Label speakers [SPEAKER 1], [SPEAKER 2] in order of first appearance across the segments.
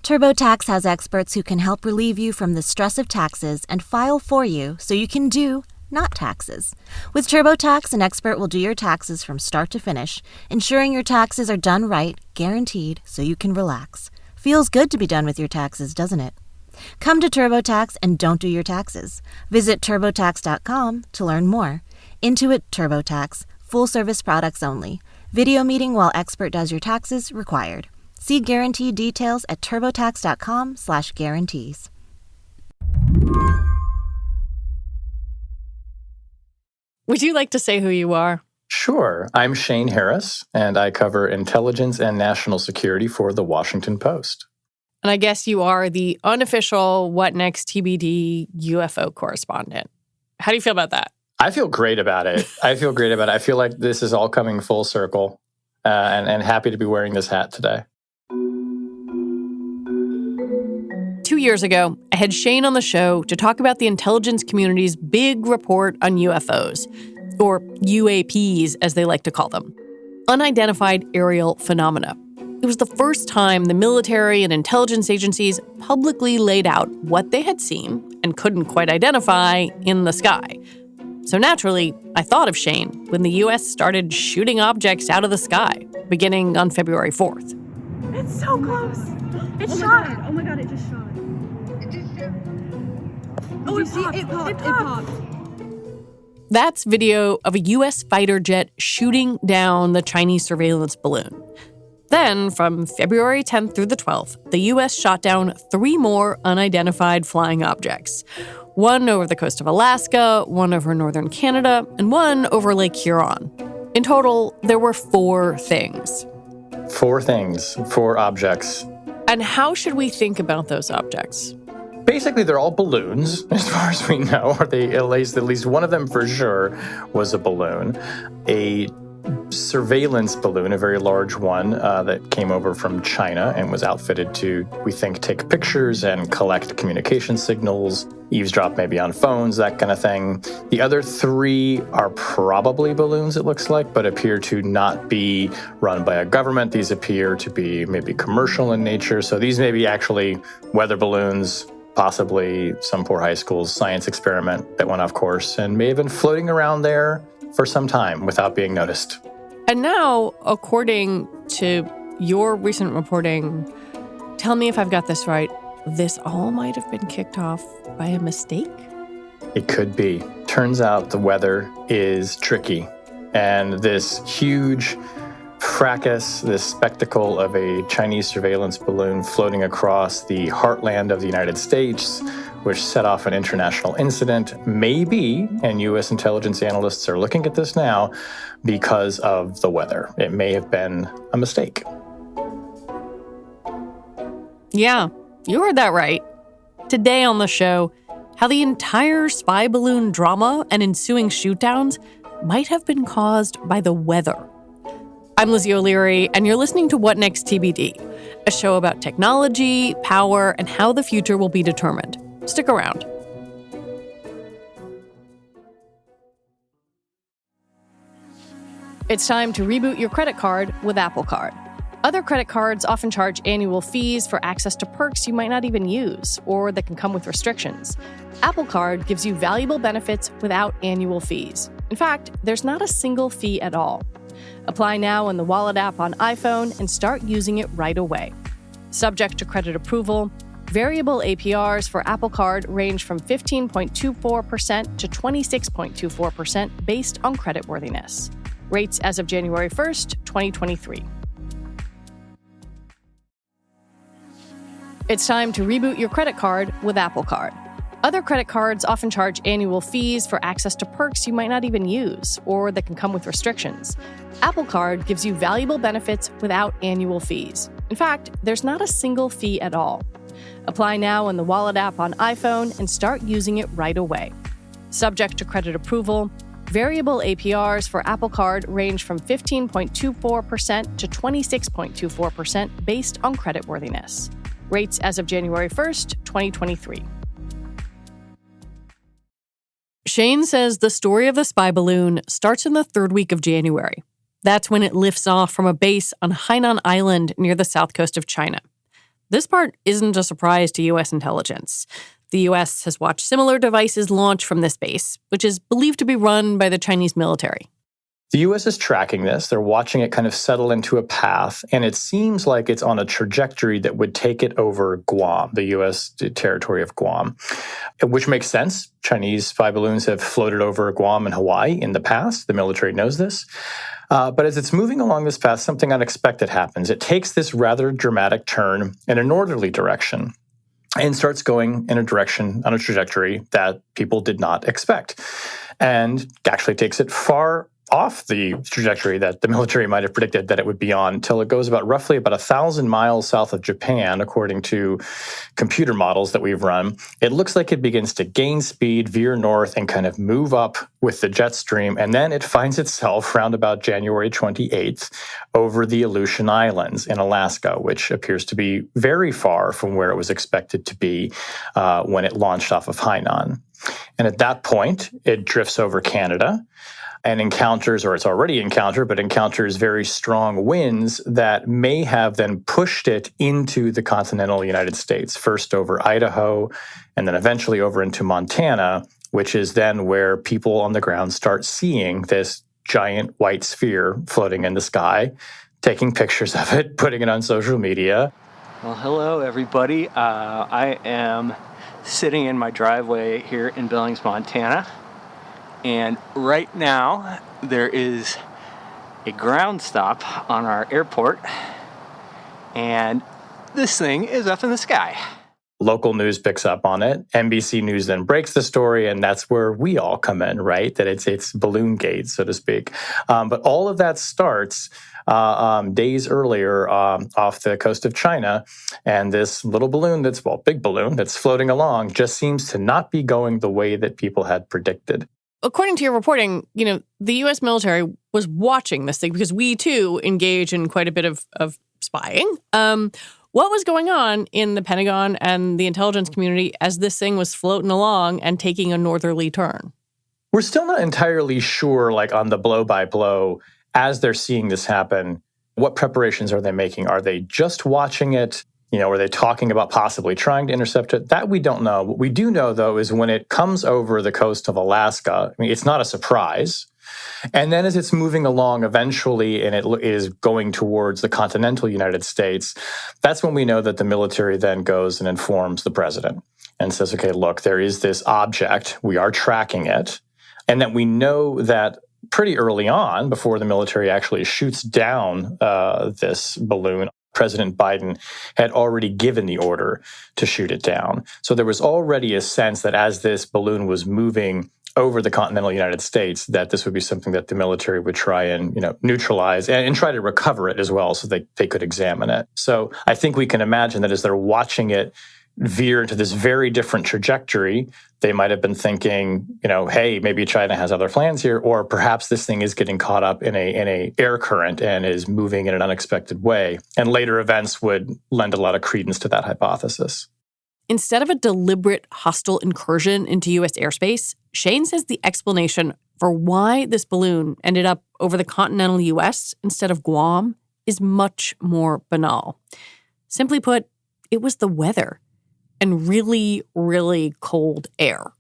[SPEAKER 1] TurboTax has experts who can help relieve you from the stress of taxes and file for you so you can do not taxes. With TurboTax, an expert will do your taxes from start to finish, ensuring your taxes are done right, guaranteed, so you can relax. Feels good to be done with your taxes, doesn't it? Come to TurboTax and don't do your taxes. Visit TurboTax.com to learn more. Intuit TurboTax. Full service products only. Video meeting while expert does your taxes required. See guarantee details at turbotax.com/guarantees.
[SPEAKER 2] Would you like to say who you are?
[SPEAKER 3] Sure. I'm Shane Harris, and I cover intelligence and national security for The Washington Post.
[SPEAKER 2] And I guess you are the unofficial What Next TBD UFO correspondent. How do you feel about that?
[SPEAKER 3] I feel great about it. I feel like this is all coming full circle, and happy to be wearing this hat today.
[SPEAKER 2] 2 years ago, I had Shane on the show to talk about the intelligence community's big report on UFOs, or UAPs as they like to call them, unidentified aerial phenomena. It was the first time the military and intelligence agencies publicly laid out what they had seen and couldn't quite identify in the sky. So naturally, I thought of Shane when the U.S. started shooting objects out of the sky, beginning on February 4th.
[SPEAKER 4] It's so close. It shot.
[SPEAKER 5] Oh my God, it just shot.
[SPEAKER 4] Oh, it popped.
[SPEAKER 2] That's video of a U.S. fighter jet shooting down the Chinese surveillance balloon. Then, from February 10th through the 12th, the U.S. shot down 3 more unidentified flying objects. One over the coast of Alaska, one over northern Canada, and one over Lake Huron. In total, there were 4 things.
[SPEAKER 3] 4 things, 4 objects.
[SPEAKER 2] And how should we think about those objects?
[SPEAKER 3] Basically, they're all balloons, as far as we know, or at least one of them for sure was a balloon. A surveillance balloon, a very large one that came over from China and was outfitted to, we think, take pictures and collect communication signals, eavesdrop maybe on phones, that kind of thing. The other 3 are probably balloons, it looks like, but appear to not be run by a government. These appear to be maybe commercial in nature. So these may be actually weather balloons, possibly some poor high school's science experiment that went off course and may have been floating around there for some time without being noticed.
[SPEAKER 2] And now, according to your recent reporting, tell me if I've got this right, this all might have been kicked off by a mistake?
[SPEAKER 3] It could be. Turns out the weather is tricky. And this huge fracas, this spectacle of a Chinese surveillance balloon floating across the heartland of the United States, which set off an international incident, maybe, and U.S. intelligence analysts are looking at this now, because of the weather. It may have been a mistake.
[SPEAKER 2] Yeah, you heard that right. Today on the show, how the entire spy balloon drama and ensuing shootdowns might have been caused by the weather. I'm Lizzie O'Leary, and you're listening to What Next TBD, a show about technology, power, and how the future will be determined. Stick around. It's time to reboot your credit card with Apple Card. Other credit cards often charge annual fees for access to perks you might not even use, or that can come with restrictions. Apple Card gives you valuable benefits without annual fees. In fact, there's not a single fee at all. Apply now in the Wallet app on iPhone and start using it right away. Subject to credit approval, variable APRs for Apple Card range from 15.24% to 26.24% based on creditworthiness. Rates as of January 1st, 2023. It's time to reboot your credit card with Apple Card. Other credit cards often charge annual fees for access to perks you might not even use, or that can come with restrictions. Apple Card gives you valuable benefits without annual fees. In fact, there's not a single fee at all. Apply now in the Wallet app on iPhone and start using it right away. Subject to credit approval, variable APRs for Apple Card range from 15.24% to 26.24% based on creditworthiness. Rates as of January 1st, 2023. Shane says the story of the spy balloon starts in the 3rd week of January. That's when it lifts off from a base on Hainan Island near the south coast of China. This part isn't a surprise to U.S. intelligence. The U.S. has watched similar devices launch from this base, which is believed to be run by the Chinese military.
[SPEAKER 3] The U.S. is tracking this. They're watching it kind of settle into a path, and it seems like it's on a trajectory that would take it over Guam, the U.S. territory of Guam, which makes sense. Chinese spy balloons have floated over Guam and Hawaii in the past. The military knows this. But as it's moving along this path, something unexpected happens. It takes this rather dramatic turn in a northerly direction and starts going in a direction on a trajectory that people did not expect, and actually takes it far off the trajectory that the military might have predicted that it would be on, until it goes roughly about 1,000 miles south of Japan, according to computer models that we've run. It looks like it begins to gain speed, veer north, and kind of move up with the jet stream, and then it finds itself around about January 28th over the Aleutian Islands in Alaska, which appears to be very far from where it was expected to be when it launched off of Hainan. And at that point, it drifts over Canada and encounters, or it's already encountered, but encounters very strong winds that may have then pushed it into the continental United States, first over Idaho, and then eventually over into Montana, which is then where people on the ground start seeing this giant white sphere floating in the sky, taking pictures of it, putting it on social media.
[SPEAKER 5] Well, hello, everybody. I am sitting in my driveway here in Billings, Montana. And right now, there is a ground stop on our airport, and this thing is up in the sky.
[SPEAKER 3] Local news picks up on it. NBC News then breaks the story, and that's where we all come in, right? That it's balloon gate, so to speak. But all of that starts days earlier off the coast of China, and this little balloon big balloon that's floating along just seems to not be going the way that people had predicted.
[SPEAKER 2] According to your reporting, the U.S. military was watching this thing because we, too, engage in quite a bit of spying. What was going on in the Pentagon and the intelligence community as this thing was floating along and taking a northerly turn?
[SPEAKER 3] We're still not entirely sure, on the blow-by-blow, as they're seeing this happen, what preparations are they making? Are they just watching it? Are they talking about possibly trying to intercept it? That we don't know. What we do know, though, is when it comes over the coast of Alaska, it's not a surprise. And then as it's moving along eventually and it is going towards the continental United States, that's when we know that the military then goes and informs the president and says, okay, look, there is this object. We are tracking it. And that we know that pretty early on, before the military actually shoots down this balloon, President Biden had already given the order to shoot it down. So there was already a sense that as this balloon was moving over the continental United States, that this would be something that the military would try and neutralize and try to recover it as well so they could examine it. So I think we can imagine that as they're watching it veer into this very different trajectory, they might have been thinking, hey, maybe China has other plans here, or perhaps this thing is getting caught up in a air current and is moving in an unexpected way. And later events would lend a lot of credence to that hypothesis.
[SPEAKER 2] Instead of a deliberate hostile incursion into U.S. airspace, Shane says the explanation for why this balloon ended up over the continental U.S. instead of Guam is much more banal. Simply put, it was the weather and really, really cold air.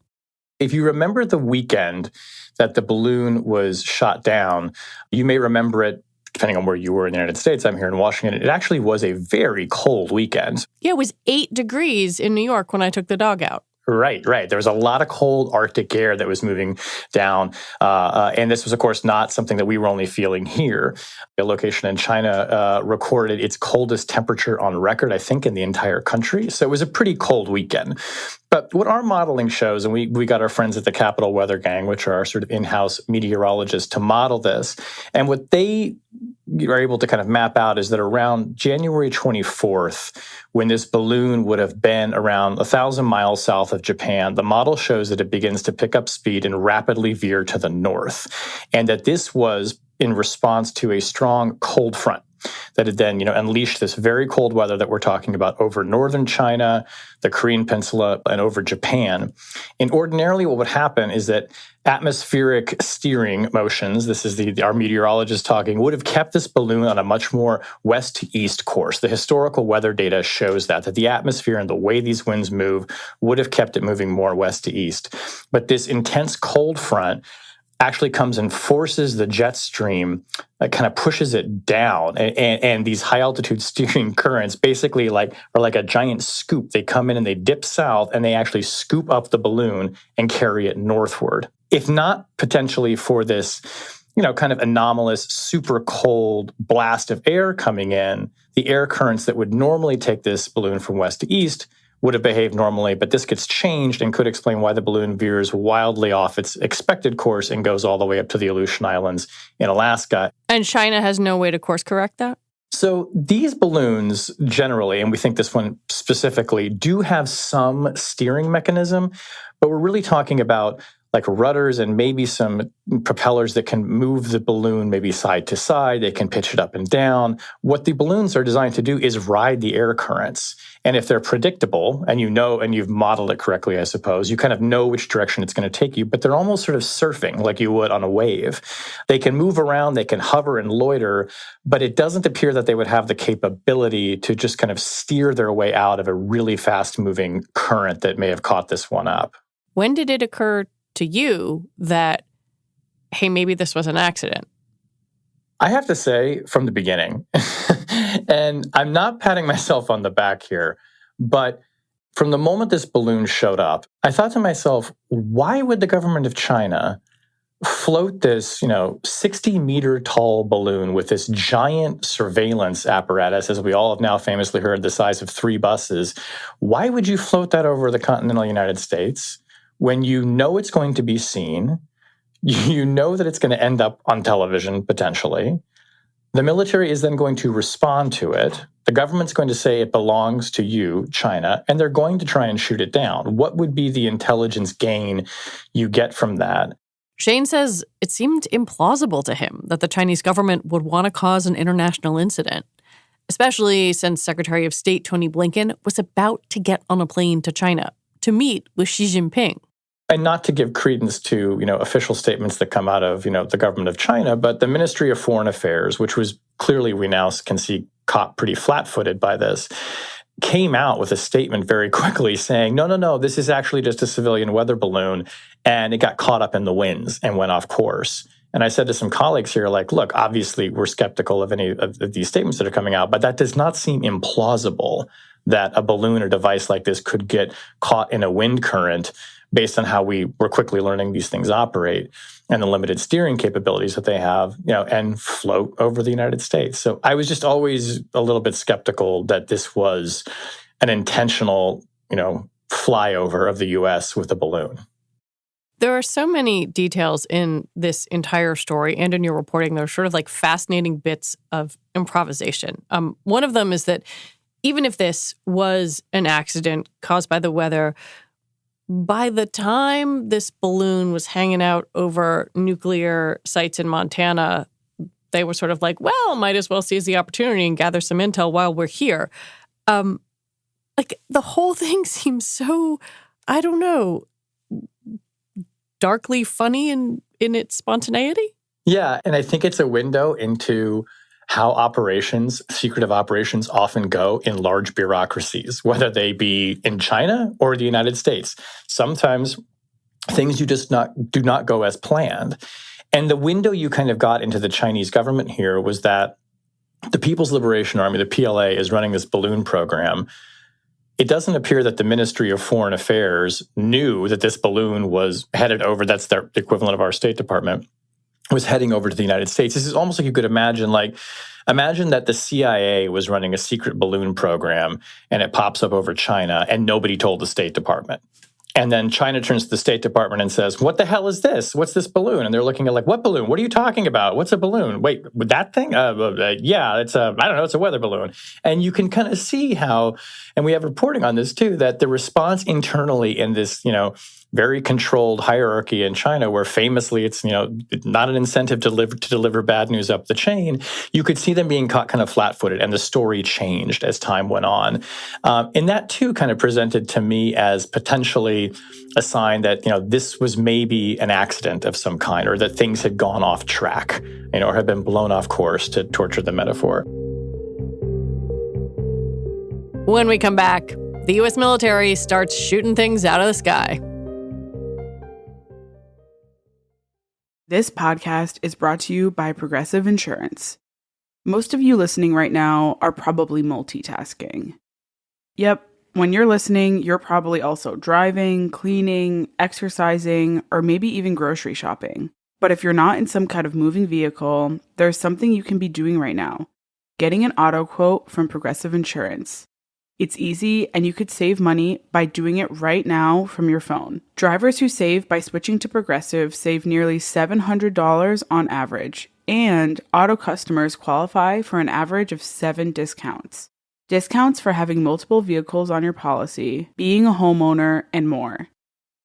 [SPEAKER 3] If you remember the weekend that the balloon was shot down, you may remember it, depending on where you were in the United States. I'm here in Washington. It actually was a very cold weekend.
[SPEAKER 2] Yeah, it was 8 degrees in New York when I took the dog out.
[SPEAKER 3] Right. There was a lot of cold Arctic air that was moving down. And this was, of course, not something that we were only feeling here. A location in China recorded its coldest temperature on record, I think, in the entire country. So it was a pretty cold weekend. But what our modeling shows, and we got our friends at the Capital Weather Gang, which are our sort of in-house meteorologists, to model this. And what they are able to kind of map out is that around January 24th, when this balloon would have been around 1,000 miles south of Japan, the model shows that it begins to pick up speed and rapidly veer to the north. And that this was in response to a strong cold front. that had then, unleashed this very cold weather that we're talking about over northern China, the Korean Peninsula, and over Japan. And ordinarily what would happen is that atmospheric steering motions, this is our meteorologist talking, would have kept this balloon on a much more west to east course. The historical weather data shows that the atmosphere and the way these winds move would have kept it moving more west to east. But this intense cold front actually comes and forces the jet stream, kind of pushes it down. And these high altitude steering currents basically are like a giant scoop. They come in and they dip south and they actually scoop up the balloon and carry it northward. If not potentially for this, kind of anomalous, super cold blast of air coming in, the air currents that would normally take this balloon from west to east would have behaved normally, but this gets changed and could explain why the balloon veers wildly off its expected course and goes all the way up to the Aleutian Islands in Alaska.
[SPEAKER 2] And China has no way to course correct that?
[SPEAKER 3] So these balloons generally, and we think this one specifically, do have some steering mechanism, but we're really talking about like rudders and maybe some propellers that can move the balloon maybe side to side. They can pitch it up and down. What the balloons are designed to do is ride the air currents. And if they're predictable, and and you've modeled it correctly, I suppose, you kind of know which direction it's going to take you, but they're almost sort of surfing like you would on a wave. They can move around, they can hover and loiter, but it doesn't appear that they would have the capability to just kind of steer their way out of a really fast-moving current that may have caught this one up.
[SPEAKER 2] When did it occur to you that, hey, maybe this was an accident?
[SPEAKER 3] I have to say from the beginning, and I'm not patting myself on the back here, but from the moment this balloon showed up, I thought to myself, why would the government of China float this, 60-meter tall balloon with this giant surveillance apparatus, as we all have now famously heard, the size of 3 buses? Why would you float that over the continental United States when you know it's going to be seen? You know that it's going to end up on television, potentially. The military is then going to respond to it. The government's going to say it belongs to you, China, and they're going to try and shoot it down. What would be the intelligence gain you get from that?
[SPEAKER 2] Shane says it seemed implausible to him that the Chinese government would want to cause an international incident, especially since Secretary of State Tony Blinken was about to get on a plane to China to meet with Xi Jinping.
[SPEAKER 3] And not to give credence to, official statements that come out of, the government of China, but the Ministry of Foreign Affairs, which was clearly, we now can see, caught pretty flat-footed by this, came out with a statement very quickly saying, no, this is actually just a civilian weather balloon, and it got caught up in the winds and went off course. And I said to some colleagues here, look, obviously we're skeptical of any of these statements that are coming out, but that does not seem implausible that a balloon or device like this could get caught in a wind current based on how we were quickly learning these things operate and the limited steering capabilities that they have, and float over the United States. So I was just always a little bit skeptical that this was an intentional, flyover of the U.S. with a balloon.
[SPEAKER 2] There are so many details in this entire story and in your reporting. They're sort of like fascinating bits of improvisation. One of them is that even if this was an accident caused by the weather, by the time this balloon was hanging out over nuclear sites in Montana, they were sort of like, well, might as well seize the opportunity and gather some intel while we're here. The whole thing seems so, I don't know, darkly funny in its spontaneity.
[SPEAKER 3] Yeah, and I think it's a window into how secretive operations often go in large bureaucracies, whether they be in China or the United States. Sometimes things do not go as planned. And the window you kind of got into the Chinese government here was that the People's Liberation Army, the PLA, is running this balloon program. It doesn't appear that the Ministry of Foreign Affairs knew that this balloon was headed over, that's their equivalent of our State Department, was heading over to the United States. This is almost like you could imagine that the CIA was running a secret balloon program and it pops up over China and nobody told the State Department. And then China turns to the State Department and says, what the hell is this? What's this balloon? And they're looking at what balloon? What are you talking about? What's a balloon? Wait, that thing? Yeah, it's it's a weather balloon. And you can kind of see how, and we have reporting on this too, that the response internally in this, very controlled hierarchy in China, where famously it's not an incentive to deliver bad news up the chain. You could see them being caught kind of flat-footed, and the story changed as time went on. And that too kind of presented to me as potentially a sign that this was maybe an accident of some kind, or that things had gone off track, or had been blown off course, to torture the metaphor.
[SPEAKER 2] When we come back, the U.S. military starts shooting things out of the sky.
[SPEAKER 6] This podcast is brought to you by Progressive Insurance. Most of you listening right now are probably multitasking. Yep, when you're listening, you're probably also driving, cleaning, exercising, or maybe even grocery shopping. But if you're not in some kind of moving vehicle, there's something you can be doing right now: getting an auto quote from Progressive Insurance. It's easy, and you could save money by doing it right now from your phone. Drivers who save by switching to Progressive save nearly $700 on average, and auto customers qualify for an average of 7 discounts. Discounts for having multiple vehicles on your policy, being a homeowner, and more.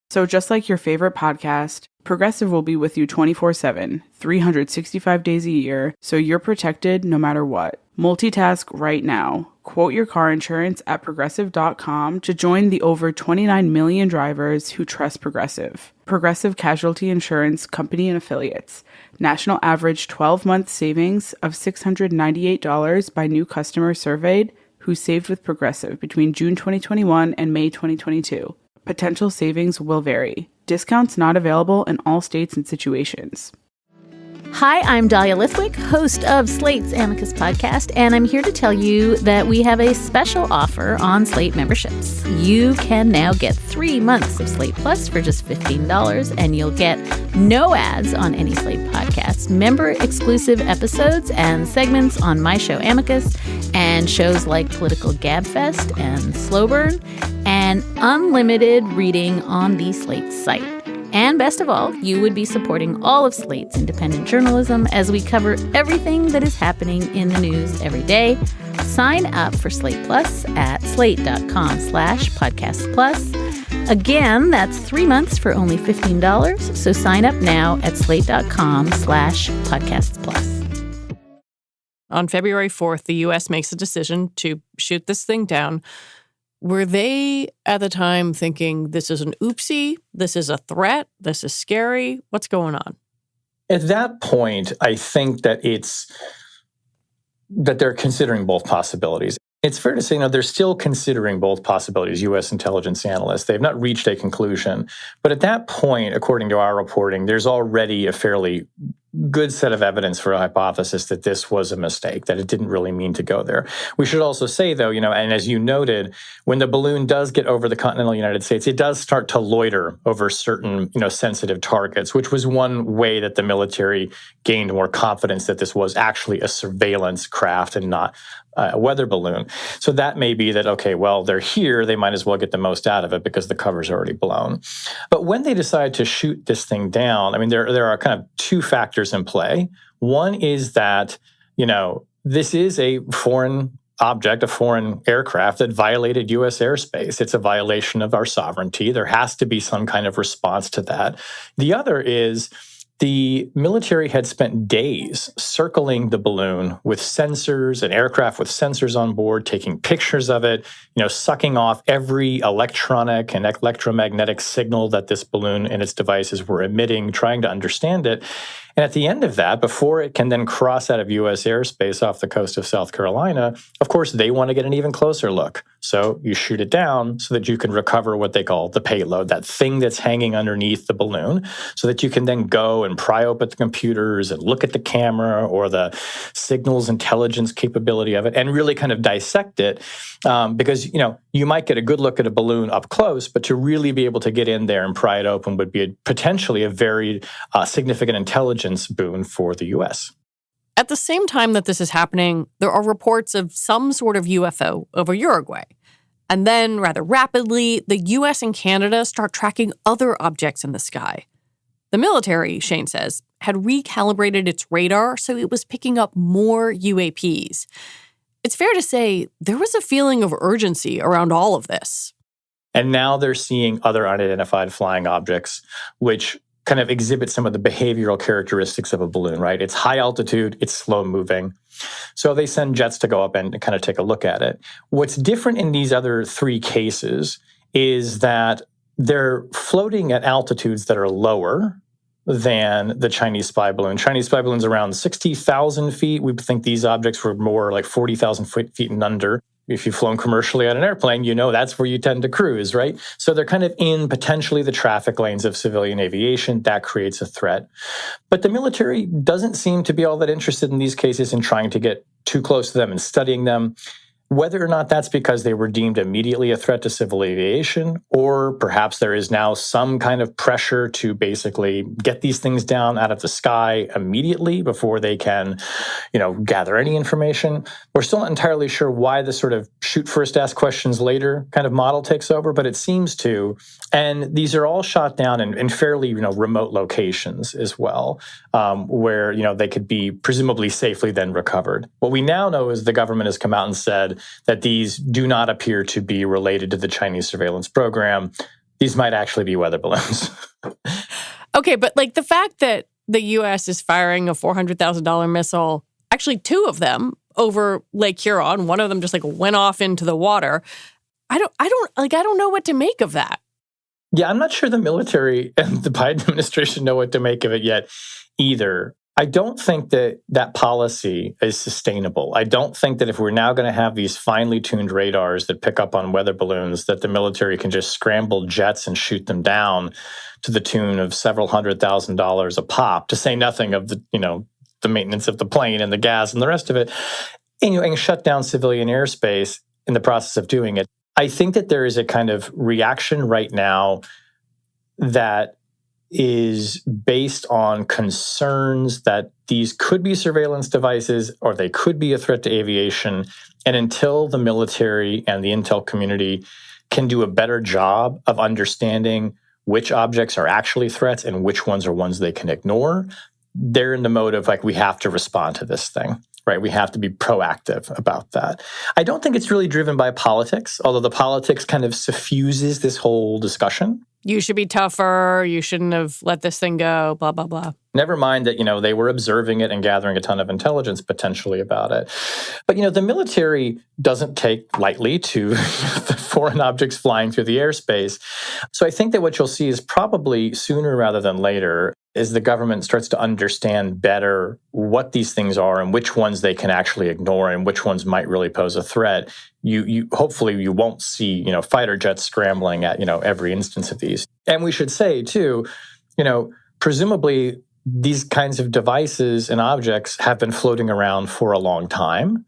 [SPEAKER 6] So just like your favorite podcast, Progressive will be with you 24/7, 365 days a year, so you're protected no matter what. Multitask right now. Quote your car insurance at Progressive.com to join the over 29 million drivers who trust Progressive. Progressive Casualty Insurance Company and Affiliates. National average 12-month savings of $698 by new customers surveyed who saved with Progressive between June 2021 and May 2022. Potential savings will vary. Discounts not available in all states and situations.
[SPEAKER 7] Hi, I'm Dahlia Lithwick, host of Slate's Amicus podcast, and I'm here to tell you that we have a special offer on Slate memberships. You can now get 3 months of Slate Plus for just $15, and you'll get no ads on any Slate podcasts, member-exclusive episodes and segments on my show Amicus, and shows like Political Gabfest and Slow Burn, and unlimited reading on the Slate site. And best of all, you would be supporting all of Slate's independent journalism as we cover everything that is happening in the news every day. Sign up for Slate Plus at slate.com/podcast plus. Again, that's 3 months for only $15. So sign up now at slate.com/podcasts plus.
[SPEAKER 2] On February 4th, the U.S. makes a decision to shoot this thing down. Were they, at the time, thinking this is an oopsie, this is a threat, this is scary? What's going on?
[SPEAKER 3] At that point, I think that they're considering both possibilities. It's fair to say, they're still considering both possibilities, U.S. intelligence analysts. They've not reached a conclusion. But at that point, according to our reporting, there's already a fairly good set of evidence for a hypothesis that this was a mistake, that it didn't really mean to go there. We should also say, though, and as you noted, when the balloon does get over the continental United States, it does start to loiter over certain, sensitive targets, which was one way that the military gained more confidence that this was actually a surveillance craft and not a weather balloon. So that may be that, okay, well, they're here, they might as well get the most out of it because the cover's already blown. But when they decide to shoot this thing down, there are kind of two factors in play. One is that, this is a foreign object, a foreign aircraft that violated U.S. airspace. It's a violation of our sovereignty. There has to be some kind of response to that. The other is the military had spent days circling the balloon with sensors, an aircraft with sensors on board, taking pictures of it, sucking off every electronic and electromagnetic signal that this balloon and its devices were emitting, trying to understand it. And at the end of that, before it can then cross out of U.S. airspace off the coast of South Carolina, of course, they want to get an even closer look. So you shoot it down so that you can recover what they call the payload, that thing that's hanging underneath the balloon, so that you can then go and pry open the computers and look at the camera or the signals intelligence capability of it and really kind of dissect it. Because, you might get a good look at a balloon up close, but to really be able to get in there and pry it open would be potentially a very significant intelligence boon for the U.S.
[SPEAKER 2] At the same time that this is happening, there are reports of some sort of UFO over Uruguay. And then, rather rapidly, the U.S. and Canada start tracking other objects in the sky. The military, Shane says, had recalibrated its radar so it was picking up more UAPs. It's fair to say there was a feeling of urgency around all of this.
[SPEAKER 3] And now they're seeing other unidentified flying objects, which kind of exhibit some of the behavioral characteristics of a balloon, right? It's high altitude, it's slow moving. So they send jets to go up and kind of take a look at it. What's different in these other three cases is that they're floating at altitudes that are lower than the Chinese spy balloon. Chinese spy balloon's around 60,000 feet. We think these objects were more like 40,000 feet and under. If you've flown commercially on an airplane, you know that's where you tend to cruise, right? So they're kind of in potentially the traffic lanes of civilian aviation. That creates a threat. But the military doesn't seem to be all that interested in these cases in trying to get too close to them and studying them. Whether or not that's because they were deemed immediately a threat to civil aviation, or perhaps there is now some kind of pressure to basically get these things down out of the sky immediately before they can, gather any information. We're still not entirely sure why the sort of shoot first, ask questions later kind of model takes over, but it seems to. And these are all shot down in fairly, remote locations as well, where, they could be presumably safely then recovered. What we now know is the government has come out and said that these do not appear to be related to the Chinese surveillance program. These might actually be weather balloons.
[SPEAKER 2] Okay, but the fact that the U.S. is firing a $400,000 missile, actually two of them over Lake Huron, one of them just went off into the water. I don't know what to make of that.
[SPEAKER 3] Yeah, I'm not sure the military and the Biden administration know what to make of it yet either. I don't think that policy is sustainable. I don't think that if we're now going to have these finely tuned radars that pick up on weather balloons, that the military can just scramble jets and shoot them down to the tune of several $100,000 a pop, to say nothing of the maintenance of the plane and the gas and the rest of it, and shut down civilian airspace in the process of doing it. I think that there is a kind of reaction right now that is based on concerns that these could be surveillance devices or they could be a threat to aviation. And until the military and the intel community can do a better job of understanding which objects are actually threats and which ones are ones they can ignore, they're in the mode of we have to respond to this thing. Right, we have to be proactive about that. I don't think it's really driven by politics, although the politics kind of suffuses this whole discussion.
[SPEAKER 2] You should be tougher. You shouldn't have let this thing go, blah, blah, blah.
[SPEAKER 3] Never mind that, they were observing it and gathering a ton of intelligence potentially about it. But, the military doesn't take lightly to the foreign objects flying through the airspace. So I think that what you'll see is probably sooner rather than later, as the government starts to understand better what these things are and which ones they can actually ignore and which ones might really pose a threat, you hopefully you won't see, fighter jets scrambling at, every instance of these. And we should say too, presumably these kinds of devices and objects have been floating around for a long time.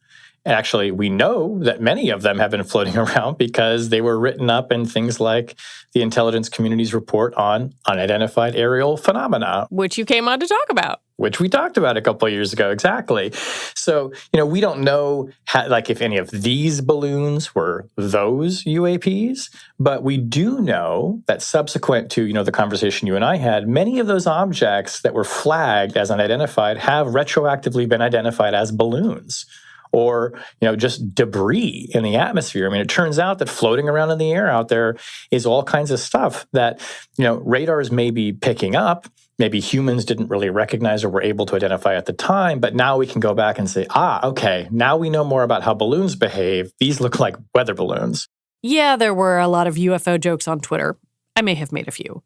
[SPEAKER 3] Actually, we know that many of them have been floating around because they were written up in things like the intelligence community's report on unidentified aerial phenomena.
[SPEAKER 2] Which you came on to talk about.
[SPEAKER 3] Which we talked about a couple of years ago, exactly. So, we don't know if any of these balloons were those UAPs, but we do know that subsequent to, the conversation you and I had, many of those objects that were flagged as unidentified have retroactively been identified as balloons. Or, just debris in the atmosphere. I mean, it turns out that floating around in the air out there is all kinds of stuff that, radars may be picking up. Maybe humans didn't really recognize or were able to identify at the time, but now we can go back and say, okay, now we know more about how balloons behave. These look like weather balloons.
[SPEAKER 2] Yeah, there were a lot of UFO jokes on Twitter. I may have made a few.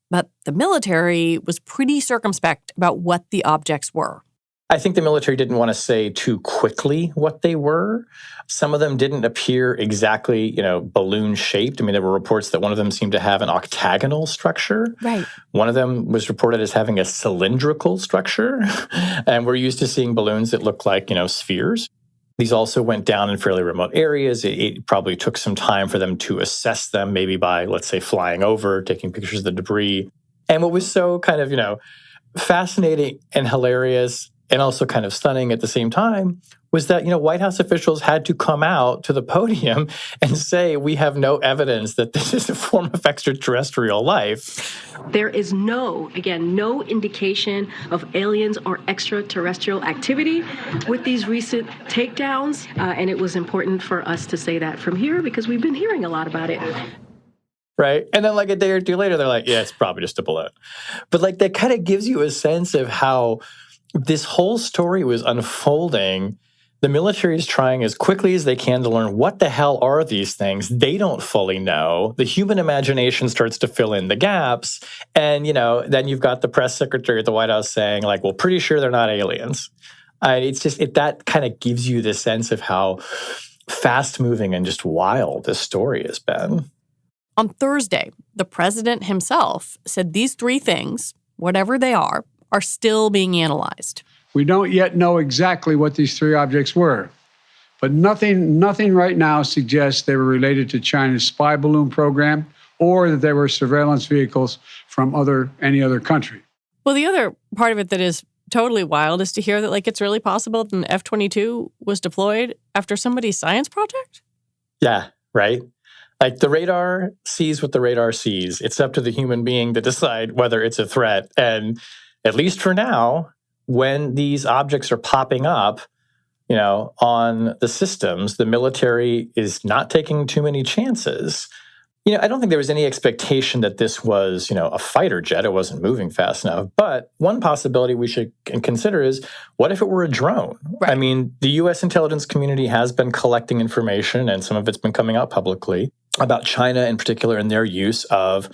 [SPEAKER 2] But the military was pretty circumspect about what the objects were.
[SPEAKER 3] I think the military didn't want to say too quickly what they were. Some of them didn't appear exactly, balloon-shaped. I mean, there were reports that one of them seemed to have an octagonal structure.
[SPEAKER 2] Right.
[SPEAKER 3] One of them was reported as having a cylindrical structure. And we're used to seeing balloons that look like, spheres. These also went down in fairly remote areas. It probably took some time for them to assess them, maybe by, let's say, flying over, taking pictures of the debris. And what was so kind of, fascinating and hilarious and also kind of stunning at the same time was that, White House officials had to come out to the podium and say, we have no evidence that this is a form of extraterrestrial life.
[SPEAKER 8] There is no indication of aliens or extraterrestrial activity with these recent takedowns. And it was important for us to say that from here because we've been hearing a lot about it.
[SPEAKER 3] right? And then like a day or two later, they're like, yeah, it's probably just a balloon. But like that kind of gives you a sense of how this whole story was unfolding. The military is trying as quickly as they can to learn what the hell are these things. They don't fully know. The human imagination starts to fill in the gaps. And, then you've got the press secretary at the White House saying, like, well, pretty sure they're not aliens. It's just, that kind of gives you this sense of how fast moving and just wild this story has been.
[SPEAKER 2] On Thursday, the president himself said these three things, whatever they are still being analyzed.
[SPEAKER 9] We don't yet know exactly what these three objects were, but nothing right now suggests they were related to China's spy balloon program or that they were surveillance vehicles from any other country.
[SPEAKER 2] Well, the other part of it that is totally wild is to hear that it's really possible that an F-22 was deployed after somebody's science project.
[SPEAKER 3] Yeah, right. Like the radar sees what the radar sees. It's up to the human being to decide whether it's a threat. And at least for now, when these objects are popping up, on the systems, the military is not taking too many chances. I don't think there was any expectation that this was, a fighter jet. It wasn't moving fast enough. But one possibility we should consider is, what if it were a drone? Right. I mean, the U.S. intelligence community has been collecting information, and some of it's been coming out publicly about China in particular and their use of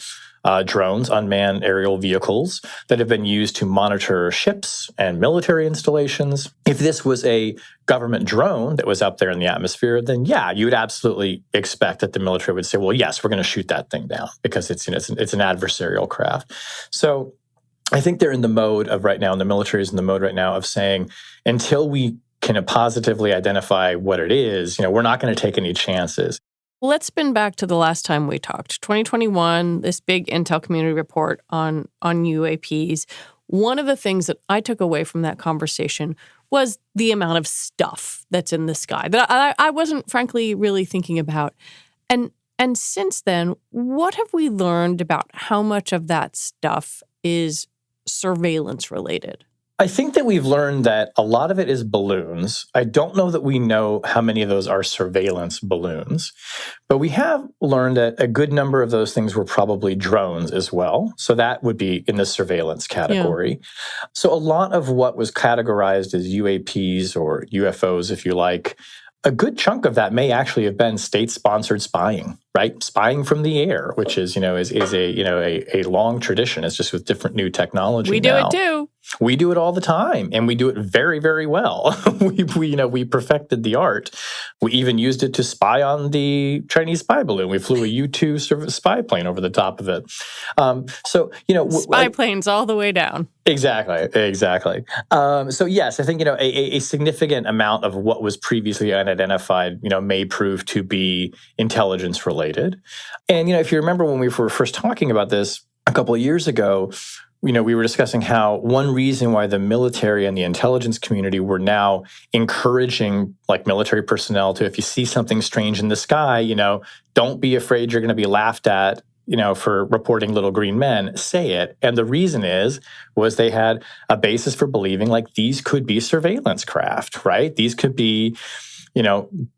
[SPEAKER 3] drones, unmanned aerial vehicles that have been used to monitor ships and military installations. If this was a government drone that was up there in the atmosphere, then yeah, you would absolutely expect that the military would say, well, yes, we're going to shoot that thing down because it's an adversarial craft. So I think they're in the mode of right now, and the military is in the mode right now of saying, until we can positively identify what it is, we're not going to take any chances.
[SPEAKER 2] Let's spin back to the last time we talked, 2021, this big intel community report on UAPs. One of the things that I took away from that conversation was the amount of stuff that's in the sky that I wasn't, frankly, really thinking about. And since then, what have we learned about how much of that stuff is surveillance related?
[SPEAKER 3] I think that we've learned that a lot of it is balloons. I don't know that we know how many of those are surveillance balloons, but we have learned that a good number of those things were probably drones as well. So that would be in the surveillance category. Yeah. So a lot of what was categorized as UAPs or UFOs, if you like, a good chunk of that may actually have been state-sponsored spying, right? Spying from the air, which is a long tradition. It's just with different new technology.
[SPEAKER 2] We do it too.
[SPEAKER 3] We do it all the time, and we do it very, very well. We perfected the art. We even used it to spy on the Chinese spy balloon. We flew a U-2 spy plane over the top of it.
[SPEAKER 2] Spy planes all the way down.
[SPEAKER 3] Exactly. So yes, I think a significant amount of what was previously unidentified, may prove to be intelligence related. And if you remember when we were first talking about this a couple of years ago, we were discussing how one reason why the military and the intelligence community were now encouraging military personnel to, if you see something strange in the sky, don't be afraid you're going to be laughed at, for reporting little green men, say it. And the reason was they had a basis for believing these could be surveillance craft, right? These could be,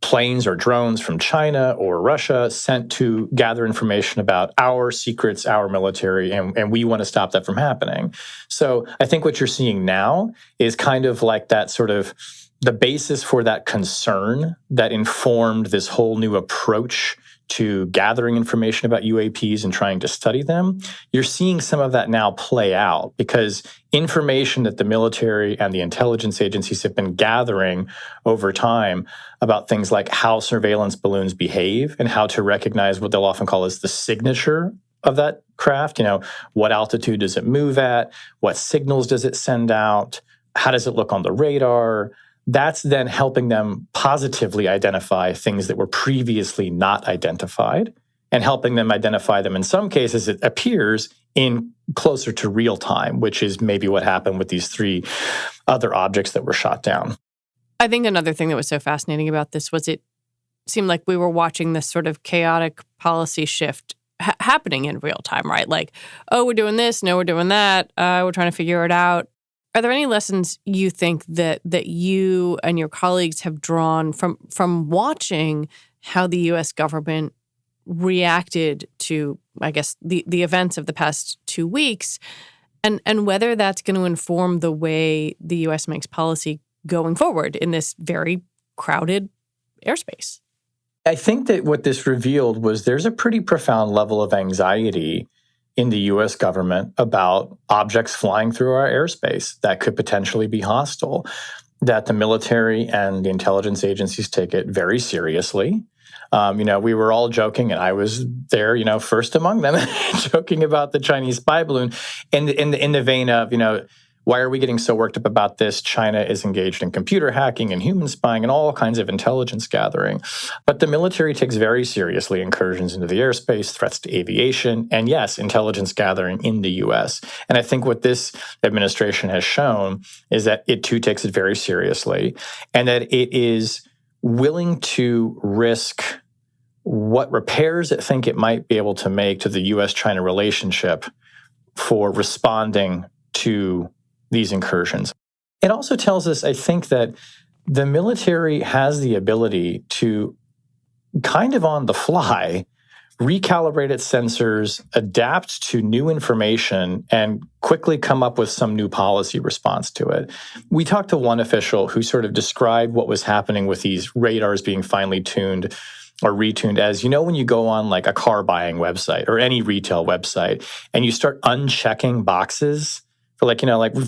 [SPEAKER 3] planes or drones from China or Russia sent to gather information about our secrets, our military, and we want to stop that from happening. So I think what you're seeing now is kind of like that sort of the basis for that concern that informed this whole new approach to gathering information about UAPs and trying to study them. You're seeing some of that now play out because information that the military and the intelligence agencies have been gathering over time about things like how surveillance balloons behave and how to recognize what they'll often call as the signature of that craft. What altitude does it move at? What signals does it send out? How does it look on the radar? That's then helping them positively identify things that were previously not identified and helping them identify them. In some cases, it appears in closer to real time, which is maybe what happened with these three other objects that were shot down.
[SPEAKER 2] I think another thing that was so fascinating about this was it seemed like we were watching this sort of chaotic policy shift happening in real time, right? We're doing this, no, we're doing that, we're trying to figure it out. Are there any lessons you think that you and your colleagues have drawn from watching how the U.S. government reacted to I guess, the events of the past 2 weeks, and whether that's going to inform the way the U.S. makes policy going forward in this very crowded airspace.
[SPEAKER 3] I think that what this revealed was there's a pretty profound level of anxiety in the U.S. government about objects flying through our airspace that could potentially be hostile, that the military and the intelligence agencies take it very seriously. We were all joking, and I was there, first among them, joking about the Chinese spy balloon in the vein of, why are we getting so worked up about this? China is engaged in computer hacking and human spying and all kinds of intelligence gathering. But the military takes very seriously incursions into the airspace, threats to aviation, and yes, intelligence gathering in the U.S. And I think what this administration has shown is that it too takes it very seriously, and that it is willing to risk what repairs it think it might be able to make to the U.S.-China relationship for responding to these incursions. It also tells us, I think, that the military has the ability to kind of on the fly recalibrate its sensors, adapt to new information, and quickly come up with some new policy response to it. We talked to one official who sort of described what was happening with these radars being finely tuned or retuned as, when you go on like a car buying website or any retail website and you start unchecking boxes for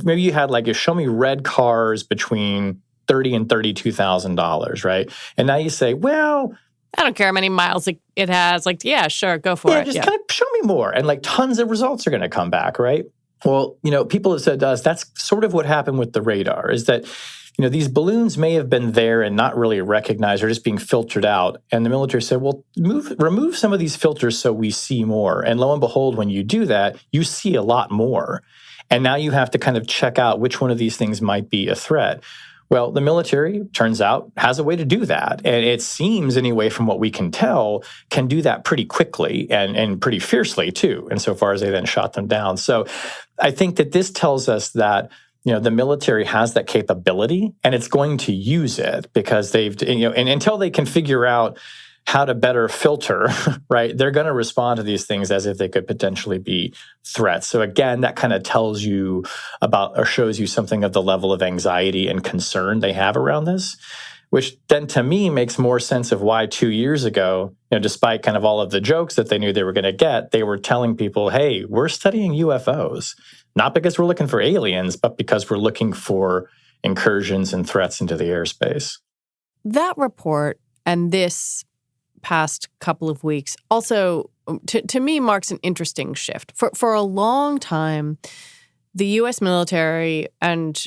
[SPEAKER 3] maybe you had you show me red cars between $30,000 and $32,000, right? And now you say, well,
[SPEAKER 2] I don't care how many miles it has. Yeah, sure, go for it.
[SPEAKER 3] Just kind of show me more. And tons of results are going to come back, right? Well, people have said to us, that's sort of what happened with the radar, is that, these balloons may have been there and not really recognized or just being filtered out. And the military said, well, remove some of these filters so we see more. And lo and behold, when you do that, you see a lot more. And now you have to kind of check out which one of these things might be a threat. Well, the military, turns out, has a way to do that. And it seems, anyway, from what we can tell, can do that pretty quickly and pretty fiercely, too, insofar as they then shot them down. So I think that this tells us that the military has that capability, and it's going to use it because and until they can figure out how to better filter, right, they're going to respond to these things as if they could potentially be threats. So again, that kind of tells you about or shows you something of the level of anxiety and concern they have around this, which then to me makes more sense of why 2 years ago, despite kind of all of the jokes that they knew they were going to get, they were telling people, hey, we're studying UFOs, not because we're looking for aliens, but because we're looking for incursions and threats into the airspace.
[SPEAKER 2] That report and this past couple of weeks also, to me, marks an interesting shift. For a long time, the U.S. military and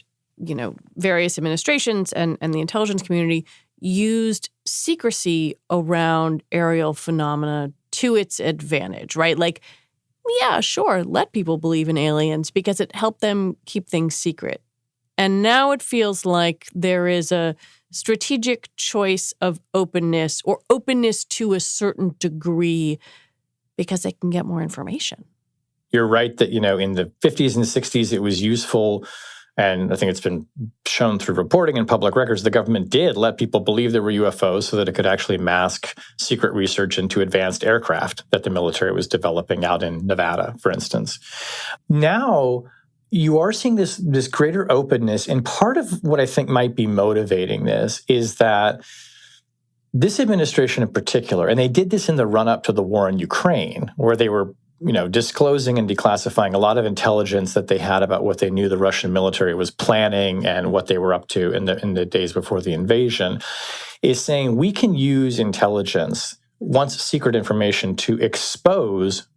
[SPEAKER 2] various administrations and the intelligence community used secrecy around aerial phenomena to its advantage, right? Yeah, sure, let people believe in aliens because it helped them keep things secret. And now it feels like there is a strategic choice of openness or openness to a certain degree because they can get more information.
[SPEAKER 3] You're right that, in the 50s and 60s, it was useful. And I think it's been shown through reporting and public records, the government did let people believe there were UFOs so that it could actually mask secret research into advanced aircraft that the military was developing out in Nevada, for instance. Now, you are seeing this greater openness, and part of what I think might be motivating this is that this administration in particular, and they did this in the run-up to the war in Ukraine, where they were disclosing and declassifying a lot of intelligence that they had about what they knew the Russian military was planning and what they were up to in the days before the invasion, is saying we can use intelligence, once secret information, to expose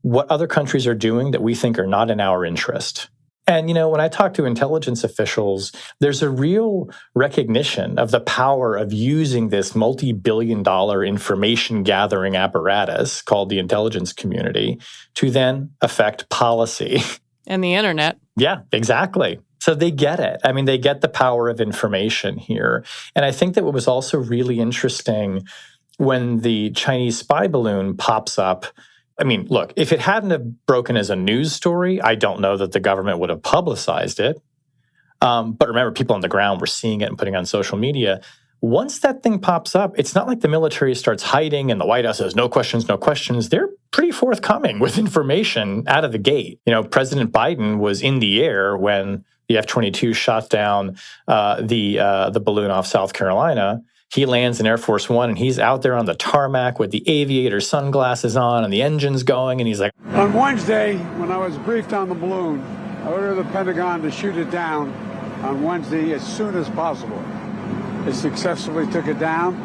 [SPEAKER 3] what other countries are doing that we think are not in our interest. And, when I talk to intelligence officials, there's a real recognition of the power of using this multi-billion-dollar information gathering apparatus called the intelligence community to then affect policy.
[SPEAKER 2] And the internet.
[SPEAKER 3] Yeah, exactly. So they get it. I mean, they get the power of information here. And I think that what was also really interesting when the Chinese spy balloon pops up, I mean, look, if it hadn't have broken as a news story, I don't know that the government would have publicized it. But remember, people on the ground were seeing it and putting it on social media. Once that thing pops up, it's not like the military starts hiding and the White House says, no questions, no questions. They're pretty forthcoming with information out of the gate. President Biden was in the air when the F-22 shot down the balloon off South Carolina. He lands in Air Force One, and he's out there on the tarmac with the aviator sunglasses on and the engine's going, and he's like,
[SPEAKER 9] On Wednesday, when I was briefed on the balloon, I ordered the Pentagon to shoot it down on Wednesday as soon as possible. They successfully took it down,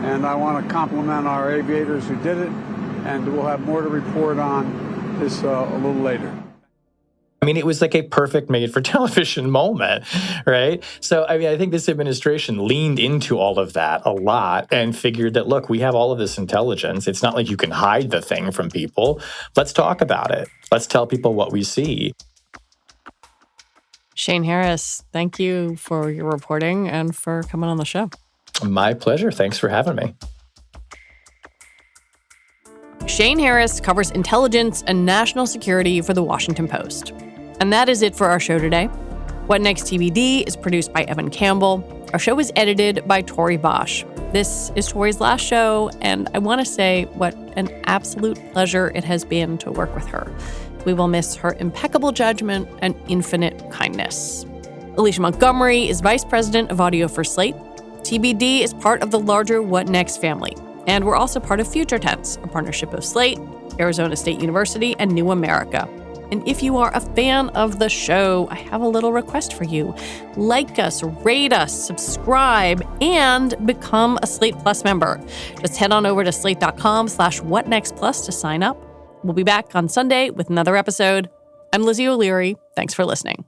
[SPEAKER 9] and I want to compliment our aviators who did it, and we'll have more to report on this a little later.
[SPEAKER 3] I mean, it was like a perfect made-for-television moment, right? So, I think this administration leaned into all of that a lot and figured that, look, we have all of this intelligence. It's not like you can hide the thing from people. Let's talk about it. Let's tell people what we see.
[SPEAKER 2] Shane Harris, thank you for your reporting and for coming on the show.
[SPEAKER 3] My pleasure. Thanks for having me.
[SPEAKER 2] Shane Harris covers intelligence and national security for The Washington Post. And that is it for our show today. What Next TBD is produced by Evan Campbell. Our show is edited by Tori Bosch. This is Tori's last show, and I want to say what an absolute pleasure it has been to work with her. We will miss her impeccable judgment and infinite kindness. Alicia Montgomery is Vice President of Audio for Slate. TBD is part of the larger What Next family. And we're also part of Future Tense, a partnership of Slate, Arizona State University, and New America. And if you are a fan of the show, I have a little request for you. Like us, rate us, subscribe, and become a Slate Plus member. Just head on over to slate.com/whatnextplus to sign up. We'll be back on Sunday with another episode. I'm Lizzie O'Leary. Thanks for listening.